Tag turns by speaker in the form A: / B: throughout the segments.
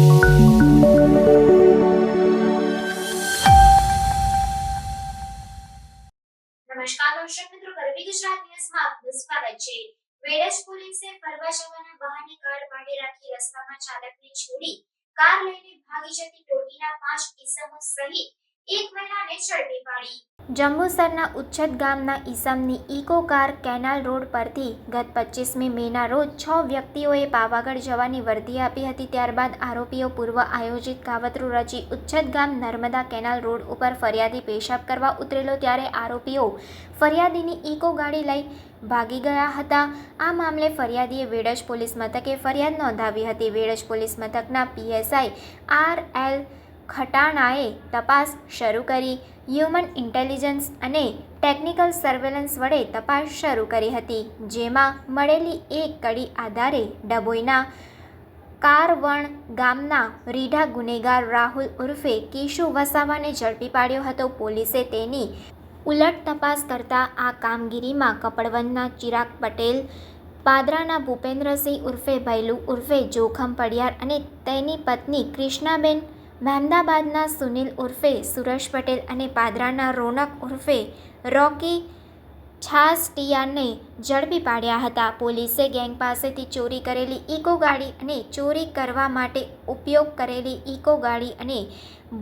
A: નમસ્કાર દર્શક મિત્રો, ગરવી ગુજરાત ન્યૂઝમાં આપનું સ્વાગત છે। વેડજ પોલીસે ફરવા જવાના બહાને કાર ભાડે રાખી રસ્તામાં ચાલકને છોડી કાર લઈને ભાગી જતી ટોળકીના 5 ઇસમો સહિત એક મહિલાને ઝડપી પાડી। જંબુસરના ઉચ્છદ ગામના ઇસમની ઇકો કાર કેનાલ રોડ પરથી ગત 25મી મેના રોજ 6 વ્યક્તિઓએ પાવાગઢ જવાની વર્દી આપી હતી। ત્યારબાદ આરોપીઓ પૂર્વ આયોજિત કાવતરું રચી ઉચ્છદ ગામ નર્મદા કેનાલ રોડ ઉપર ફરિયાદી પેશાબ કરવા ઉતરેલો ત્યારે આરોપીઓ ફરિયાદીની ઇકો ગાડી લઈ ભાગી ગયા હતા। આ મામલે ફરિયાદીએ વેડજ પોલીસ મથકે ફરિયાદ નોંધાવી હતી। વેડજ પોલીસ મથકના પીએસઆઈ RL ખટાણાએ તપાસ શરૂ કરી હ્યુમન ઇન્ટેલિજન્સ અને ટેકનિકલ સર્વેલન્સ વડે તપાસ શરૂ કરી હતી, જેમાં મળેલી એક કડી આધારે ડભોઈના કારવણ ગામના રીઢા ગુનેગાર રાહુલ ઉર્ફે કિશુ વસાવાને ઝડપી પાડ્યો હતો। પોલીસે તેની ઉલટ તપાસ કરતા આ કામગીરીમાં કપડવંજના ચિરાગ પટેલ, પાદરાના ભૂપેન્દ્રસિંહ ઉર્ફે ભૈલુ ઉર્ફે જોખમ પડિયાર અને તેની પત્ની કૃષ્ણાબેન, મહેમદાબાદના સુનિલ ઉર્ફે સુરેશ પટેલ અને પાદરાના રોનક ઉર્ફે રોકી છાસટિયાને ઝડપી પાડ્યા હતા। પોલીસે ગેંગ પાસેથી ચોરી કરેલી ઇકો ગાડી અને ચોરી કરવા માટે ઉપયોગ કરેલી ઇકો ગાડી અને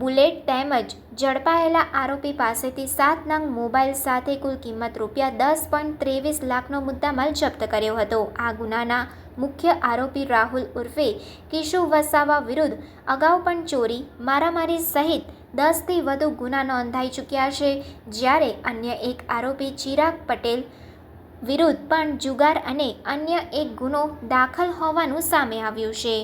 A: બુલેટ તેમજ ઝડપાયેલા આરોપી પાસેથી 7 નંગ મોબાઈલ સાથે કુલ કિંમત ₹10.23 લાખનો મુદ્દામાલ જપ્ત કર્યો હતો। આ ગુનાના મુખ્ય આરોપી રાહુલ ઉર્ફે કિશુ વસાવા વિરુદ્ધ અગાઉ પણ ચોરી, મારામારી સહિત 10થી વધુ ગુના નોંધાઈ ચૂક્યા છે, જ્યારે અન્ય એક આરોપી ચિરાગ પટેલ વિરુદ્ધ પણ જુગાર અને અન્ય એક ગુનો દાખલ હોવાનું સામે આવ્યું છે।